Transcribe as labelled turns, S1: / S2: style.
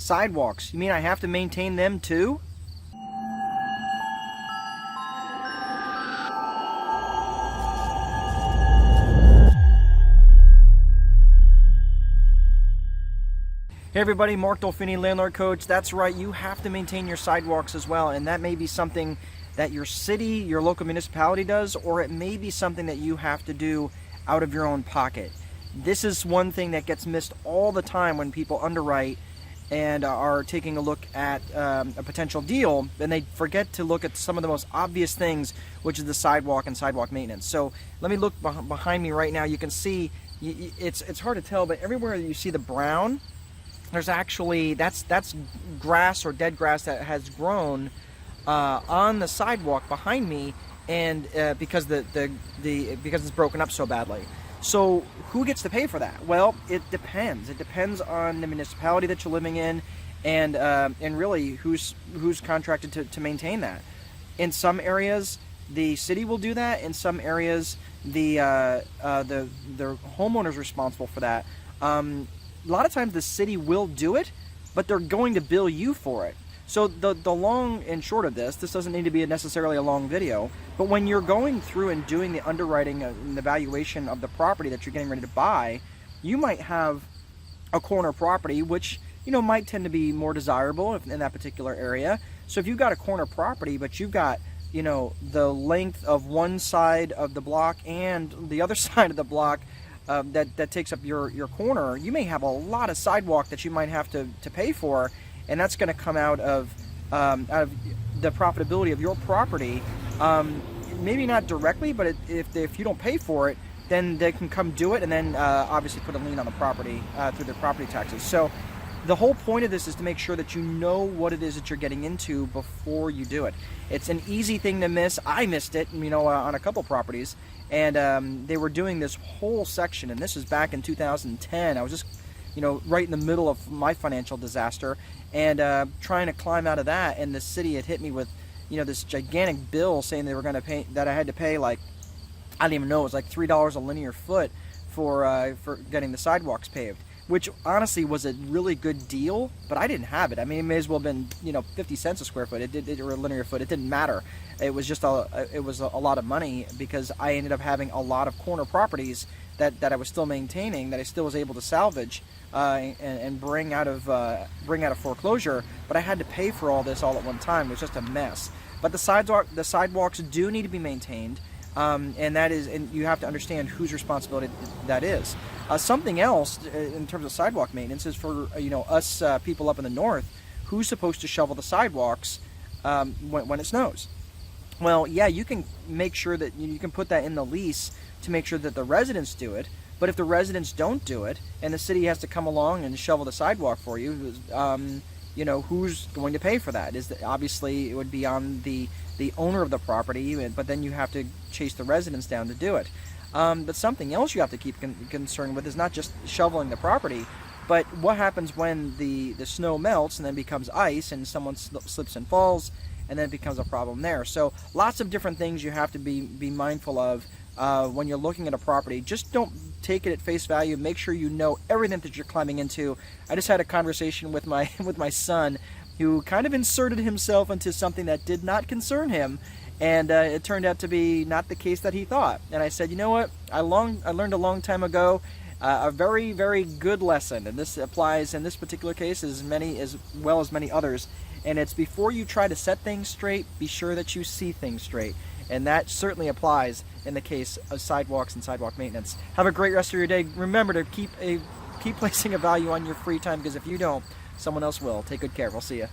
S1: Sidewalks, you mean I have to maintain them too? Hey everybody, Mark Dolfini, Landlord Coach. That's right, you have to maintain your sidewalks as well, and that may be something that your city, your local municipality does, or it may be something that you have to do out of your own pocket. This is one thing that gets missed all the time when people underwrite and are taking a look at a potential deal, and they forget to look at some of the most obvious things, which is the sidewalk and sidewalk maintenance. So let me look behind me right now. You can see, it's hard to tell, but everywhere you see the brown, there's actually, that's grass or dead grass that has grown on the sidewalk behind me, and because because it's broken up so badly. So who gets to pay for that? Well, it depends. It depends on the municipality that you're living in, and really who's contracted to maintain that. In some areas, the city will do that. In some areas, the homeowner's responsible for that. A lot of times the city will do it, but they're going to bill you for it. So the long and short of this doesn't need to be necessarily a long video, but when you're going through and doing the underwriting and the valuation of the property that you're getting ready to buy, you might have a corner property, which might tend to be more desirable in that particular area. So if you've got a corner property, but you've got the length of one side of the block and the other side of the block that takes up your corner, you may have a lot of sidewalk that you might have to pay for, and that's going to come out of the profitability of your property. Maybe not directly, but if you don't pay for it, then they can come do it, and then obviously put a lien on the property through their property taxes. So the whole point of this is to make sure that you know what it is that you're getting into before you do it. It's an easy thing to miss. I missed it, on a couple properties, and they were doing this whole section, and this is back in 2010. I was just, right in the middle of my financial disaster, and trying to climb out of that, and the city had hit me with, this gigantic bill saying they were going to pay, that I had to pay, like, I don't even know, it was like $3 a linear foot for getting the sidewalks paved, which honestly was a really good deal, but I didn't have it. I mean, it may as well have been 50 cents a square foot, or a linear foot. It didn't matter. It was just a lot of money, because I ended up having a lot of corner properties that I was still maintaining, that I still was able to salvage and bring out of foreclosure. But I had to pay for all this all at one time. It was just a mess. But the sidewalks do need to be maintained. And you have to understand whose responsibility that is. Something else in terms of sidewalk maintenance is for us people up in the north. Who's supposed to shovel the sidewalks when it snows? Well, yeah, you can make sure that you can put that in the lease to make sure that the residents do it. But if the residents don't do it, and the city has to come along and shovel the sidewalk for you, who's going to pay for that? Obviously it would be on the owner of the property, but then you have to chase the residents down to do it. But something else you have to keep concerned with is not just shoveling the property, but what happens when the snow melts and then becomes ice, and someone slips and falls, and then it becomes a problem there. So lots of different things you have to be mindful of when you're looking at a property. Just don't take it at face value. Make sure you know everything that you're climbing into. I just had a conversation with my son, who kind of inserted himself into something that did not concern him, and it turned out to be not the case that he thought. And I said, you know what? I learned a long time ago a very, very good lesson, and this applies in this particular case as well as many others. And it's, before you try to set things straight, be sure that you see things straight. And that certainly applies in the case of sidewalks and sidewalk maintenance. Have a great rest of your day. Remember to keep placing a value on your free time, because if you don't, someone else will. Take good care. We'll see you.